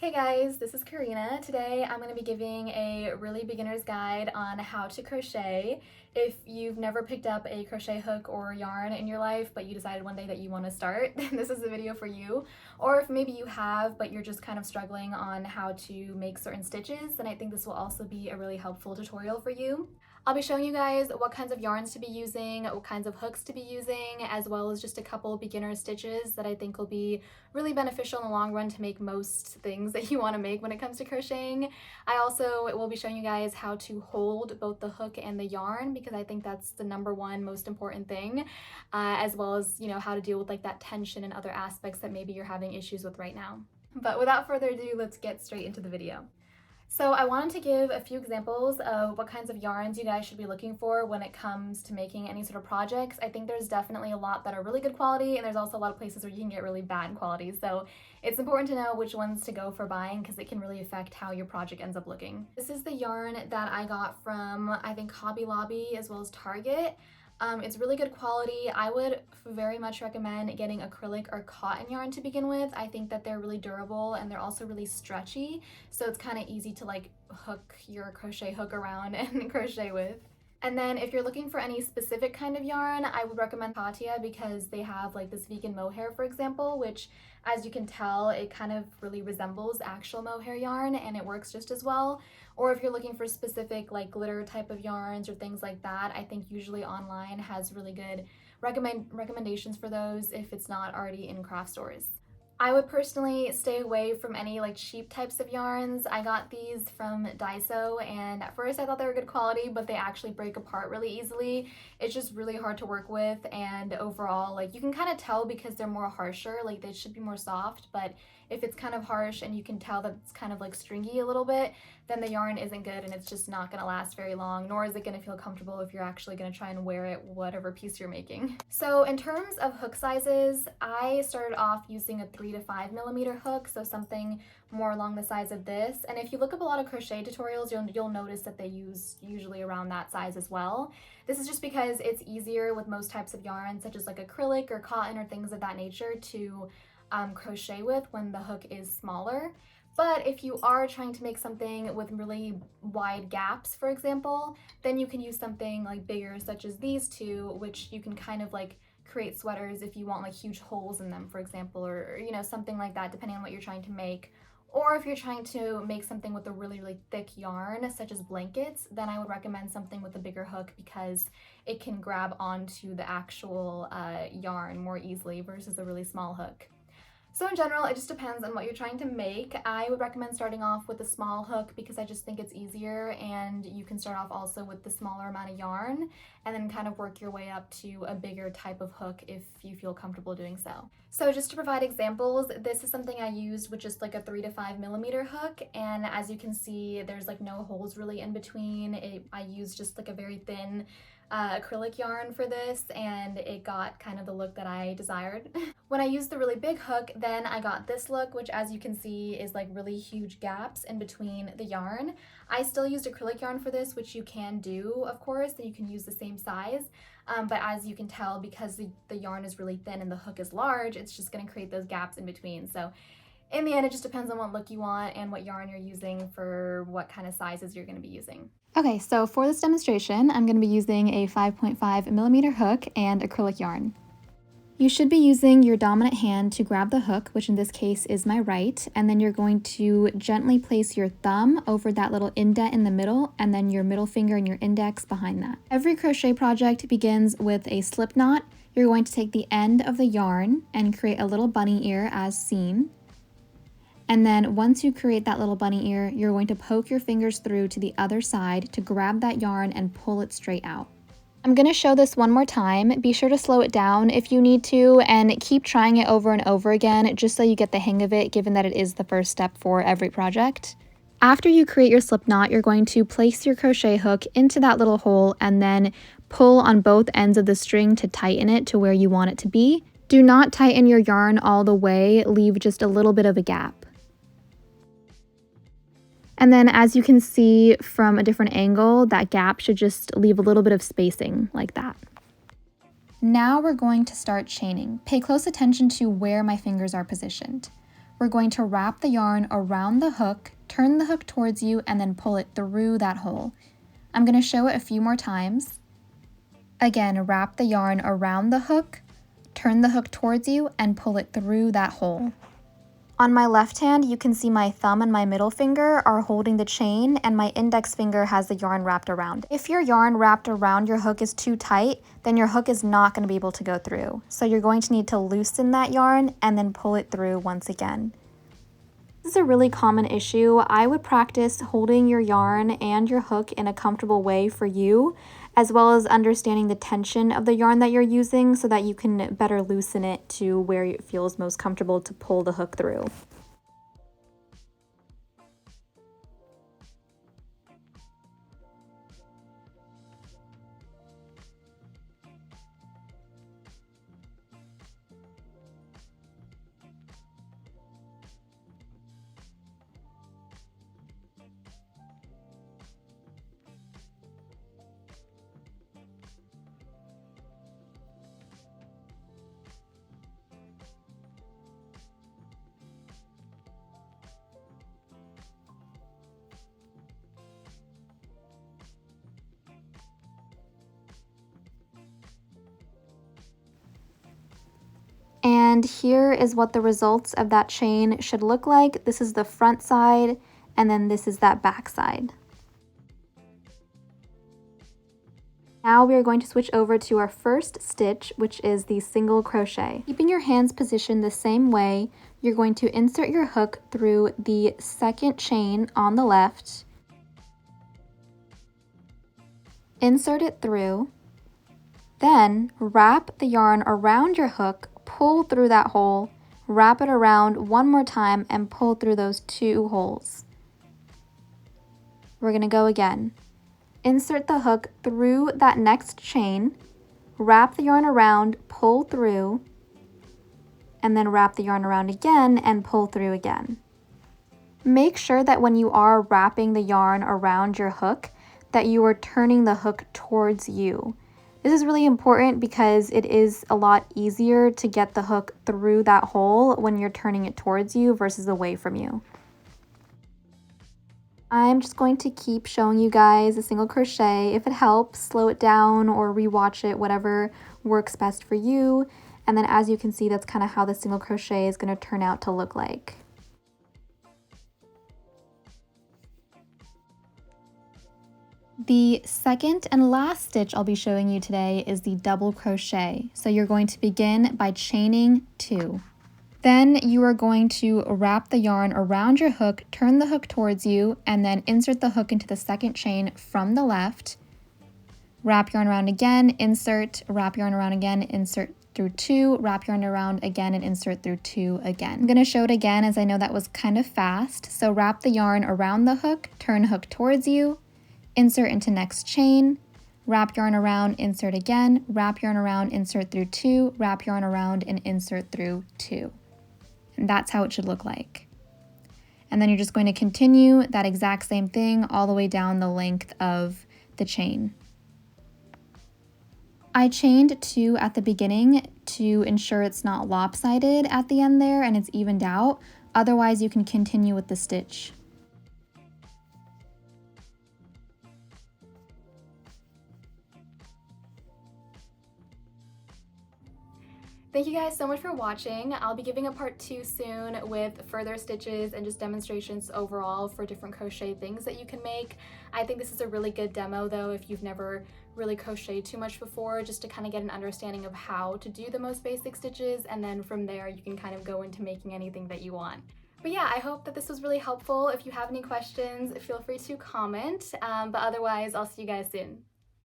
Hey guys, this is Karina. Today I'm going to be giving a really beginner's guide on how to crochet. If you've never picked up a crochet hook or yarn in your life, but you decided one day that you want to start, then this is the video for you. Or if maybe you have, but you're just kind of struggling on how to make certain stitches, then I think this will also be a really helpful tutorial for you. I'll be showing you guys what kinds of yarns to be using, what kinds of hooks to be using, as well as just a couple beginner stitches that I think will be really beneficial in the long run to make most things that you want to make when it comes to crocheting. I also will be showing you guys how to hold both the hook and the yarn because I think that's the number one most important thing, as well as, how to deal with like that tension and other aspects that maybe you're having issues with right now. But without further ado, let's get straight into the video. So I wanted to give a few examples of what kinds of yarns you guys should be looking for when it comes to making any sort of projects. I think there's definitely a lot that are really good quality, and there's also a lot of places where you can get really bad quality. So it's important to know which ones to go for buying because it can really affect how your project ends up looking. This is the yarn that I got from, I think, Hobby Lobby as well as Target. It's really good quality. I would very much recommend getting acrylic or cotton yarn to begin with. I think that they're really durable and they're also really stretchy, so it's kind of easy to like hook your crochet hook around and crochet with. And then if you're looking for any specific kind of yarn, I would recommend Katia because they have like this vegan mohair, for example, which as you can tell, it kind of really resembles actual mohair yarn and it works just as well. Or if you're looking for specific like glitter type of yarns or things like that, I think usually online has really good recommendations for those if it's not already in craft stores. I would personally stay away from any like cheap types of yarns. I got these from Daiso and at first I thought they were good quality, but they actually break apart really easily. It's just really hard to work with, and overall like you can kind of tell because they're more harsher, like they should be more soft, but if it's kind of harsh and you can tell that it's kind of like stringy a little bit, then the yarn isn't good and it's just not going to last very long, nor is it going to feel comfortable if you're actually going to try and wear it whatever piece you're making. So in terms of hook sizes, I started off using a 3 to 5 millimeter hook, so something more along the size of this. And if you look up a lot of crochet tutorials, you'll notice that they use usually around that size as well. This is just because it's easier with most types of yarn, such as like acrylic or cotton or things of that nature, to crochet with when the hook is smaller. But if you are trying to make something with really wide gaps, for example, then you can use something like bigger, such as these two, which you can kind of like create sweaters if you want like huge holes in them, for example, or something like that, depending on what you're trying to make. Or if you're trying to make something with a really, really thick yarn, such as blankets, then I would recommend something with a bigger hook because it can grab onto the actual yarn more easily versus a really small hook. So in general, it just depends on what you're trying to make. I would recommend starting off with a small hook because I just think it's easier, and you can start off also with the smaller amount of yarn and then kind of work your way up to a bigger type of hook if you feel comfortable doing so. So just to provide examples, this is something I used with just like a 3 to 5 millimeter hook, and as you can see, there's like no holes really in between. I used just like a very thin acrylic yarn for this, and it got kind of the look that I desired. When I used the really big hook, then I got this look, which as you can see is like really huge gaps in between the yarn. I still used acrylic yarn for this, which you can do, of course, and you can use the same size. But as you can tell, because the yarn is really thin and the hook is large, it's just going to create those gaps in between. So in the end, it just depends on what look you want and what yarn you're using for what kind of sizes you're going to be using. Okay, so for this demonstration, I'm going to be using a 5.5 millimeter hook and acrylic yarn. You should be using your dominant hand to grab the hook, which in this case is my right, and then you're going to gently place your thumb over that little indent in the middle, and then your middle finger and your index behind that. Every crochet project begins with a slip knot. You're going to take the end of the yarn and create a little bunny ear as seen. And then once you create that little bunny ear, you're going to poke your fingers through to the other side to grab that yarn and pull it straight out. I'm going to show this one more time. Be sure to slow it down if you need to, and keep trying it over and over again just so you get the hang of it, given that it is the first step for every project. After you create your slip knot, you're going to place your crochet hook into that little hole and then pull on both ends of the string to tighten it to where you want it to be. Do not tighten your yarn all the way, leave just a little bit of a gap. And then as you can see from a different angle, that gap should just leave a little bit of spacing like that. Now we're going to start chaining. Pay close attention to where my fingers are positioned. we're going to wrap the yarn around the hook, turn the hook towards you, and then pull it through that hole. I'm going to show it a few more times. Again, wrap the yarn around the hook, turn the hook towards you, and pull it through that hole. On my left hand, you can see my thumb and my middle finger are holding the chain, and my index finger has the yarn wrapped around. If your yarn wrapped around your hook is too tight, then your hook is not going to be able to go through. So you're going to need to loosen that yarn and then pull it through once again. This is a really common issue. I would practice holding your yarn and your hook in a comfortable way for you, as well as understanding the tension of the yarn that you're using so that you can better loosen it to where it feels most comfortable to pull the hook through. And here is what the results of that chain should look like. This is the front side, and then this is that back side. Now we are going to switch over to our first stitch, which is the single crochet. Keeping your hands positioned the same way, you're going to insert your hook through the second chain on the left, insert it through, then wrap the yarn around your hook, pull through that hole, wrap it around one more time, and pull through those two holes. We're going to go again. Insert the hook through that next chain, wrap the yarn around, pull through, and then wrap the yarn around again and pull through again. Make sure that when you are wrapping the yarn around your hook, that you are turning the hook towards you. This is really important because it is a lot easier to get the hook through that hole when you're turning it towards you versus away from you. I'm just going to keep showing you guys a single crochet. If it helps, slow it down or rewatch it, whatever works best for you. And then as you can see, that's kind of how the single crochet is going to turn out to look like. The second and last stitch I'll be showing you today is the double crochet. So you're going to begin by chaining 2. Then you are going to wrap the yarn around your hook, turn the hook towards you, and then insert the hook into the second chain from the left. Wrap yarn around again, insert, wrap yarn around again, insert through 2, wrap yarn around again, and insert through 2 again. I'm going to show it again as I know that was kind of fast. So wrap the yarn around the hook, turn hook towards you, insert into next chain, wrap yarn around, insert again, wrap yarn around, insert through 2, wrap yarn around, and insert through 2. And that's how it should look like. And then you're just going to continue that exact same thing all the way down the length of the chain. I chained 2 at the beginning to ensure it's not lopsided at the end there and it's evened out. Otherwise, you can continue with the stitch. Thank you guys so much for watching. I'll be giving a part 2 soon with further stitches and just demonstrations overall for different crochet things that you can make. I think this is a really good demo though if you've never really crocheted too much before, just to kind of get an understanding of how to do the most basic stitches, and then from there you can kind of go into making anything that you want. But yeah, I hope that this was really helpful. If you have any questions, feel free to comment, but otherwise I'll see you guys soon.